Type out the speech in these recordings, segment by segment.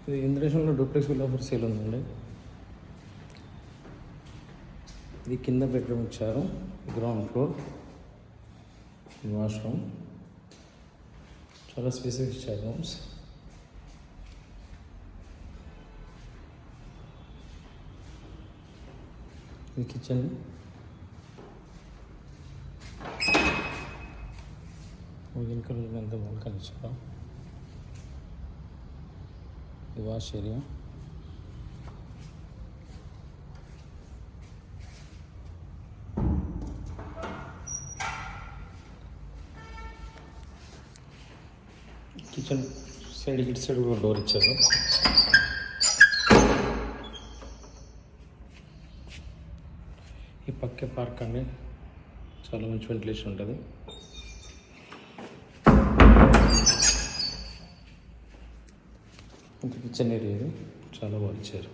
ఇది ఇంద్రేషన్లో duplex villa for sale ఉందండి. ఇది కింద బెడ్రూమ్ ఇచ్చారు, గ్రౌండ్ ఫ్లోర్, వాష్రూమ్, చాలా స్పేసెస్ ఇచ్చారు రూమ్స్. ఇది కిచెన్, వెనక ఎంత బాల్కనీ ఇచ్చారు. ఇది వాష్ ఏరియా, కిచెన్ సైడ్ ఇటు సైడ్ కూడా డోర్ ఇచ్చారు. ఈ పక్కే పార్క్ అండి, చాలా మంచి వెంటిలేషన్ ఉంటుంది. ఇంకా కిచెన్ ఏరియా ఇది చాలా బాగా ఇచ్చారు.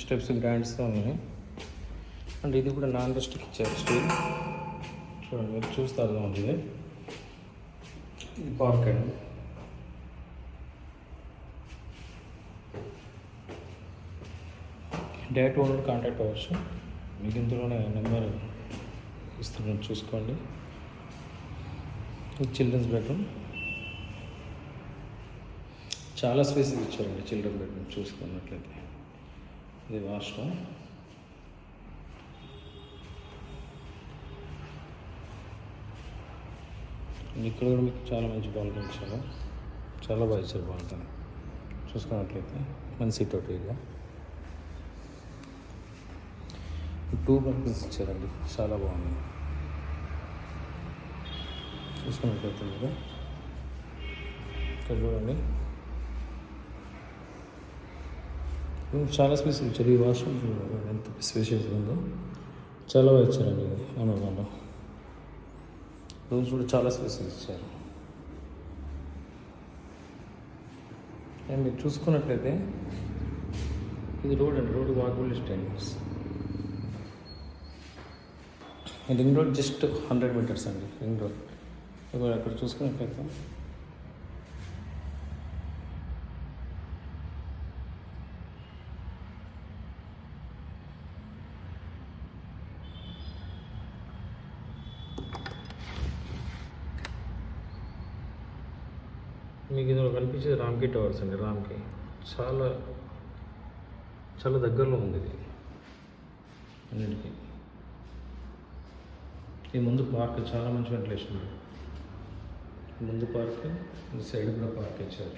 స్టెప్స్ గ్రాండ్స్గా ఉన్నాయి. అండ్ ఇది కూడా నాన్ రస్టిక్ ఇచ్చారు స్టీల్. చూడండి, మీరు చూస్తే అర్థం అవుతుంది. ఇది పార్క్ అండి. డైరెక్ట్ ఓనర్ కాంటాక్ట్ అవ్వచ్చు. మీకు ఇందులోనే నెంబర్ ఇస్తున్నాను, చూసుకోండి. ఇది చిల్డ్రన్స్ బెడ్రూమ్, చాలా స్పేస్ ఇచ్చారండి చిల్డ్రన్ బెడ్రూమ్ చూసుకున్నట్లయితే. ఇది వాష్రూమ్, ఇక్కడ కూడా మీకు చాలా మంచి బాల్కనీ ఇచ్చారు, చాలా బాగా ఇచ్చారు బాల్కనీ చూసుకున్నట్లయితే. మంచి సీట్ అవుట్ ఏరియా, 2 బాల్కనీస్ ఇచ్చారండి, చాలా బాగుంది చూసుకున్నట్లయితే. మీరు ఇక్కడ చూడండి, చాలా స్పేస్ ఇచ్చారు. ఈ వాష్రూమ్ ఎంత స్పేషియస్ ఉందో, చాలా బాగా ఇచ్చారండి. అమెజాన్లో రూమ్స్ కూడా చాలా స్పేస్ ఇచ్చారు. అండ్ మీరు చూసుకున్నట్లయితే ఇది రోడ్ అండి, road walkable distance. Ring road just 100 metres అండి, రింగ్ రోడ్. ఇప్పుడు అక్కడ చూసుకున్నట్లయితే మీకు ఇందులో కనిపించేది రామ్కి టవర్స్ అండి. రామ్కి చాలా చాలా దగ్గరలో ఉంది ఇది అన్నిటికీ. ఈ ముందు పార్క్ చాలా మంచి వెంటిలేషన్ ఉంది. ముందు పార్క్, ఈ సైడ్ కూడా పార్క్ ఇచ్చారు.